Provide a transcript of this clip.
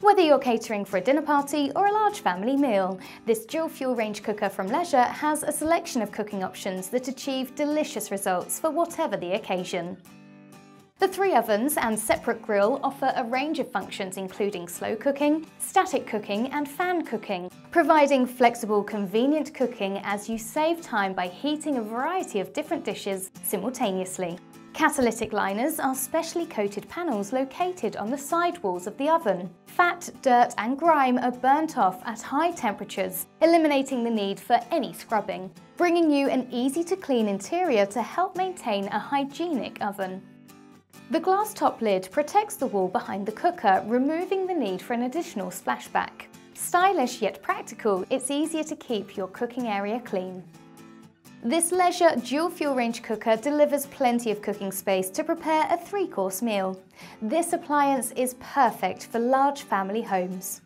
Whether you're catering for a dinner party or a large family meal, this dual fuel range cooker from Leisure has a selection of cooking options that achieve delicious results for whatever the occasion. The 3 ovens and separate grill offer a range of functions including slow cooking, static cooking and fan cooking, providing flexible, convenient cooking as you save time by heating a variety of different dishes simultaneously. Catalytic liners are specially coated panels located on the side walls of the oven. Fat, dirt and grime are burnt off at high temperatures, eliminating the need for any scrubbing, bringing you an easy-to-clean interior to help maintain a hygienic oven. The glass top lid protects the wall behind the cooker, removing the need for an additional splashback. Stylish yet practical, it's easier to keep your cooking area clean. This Leisure dual fuel range cooker delivers plenty of cooking space to prepare a 3-course meal. This appliance is perfect for large family homes.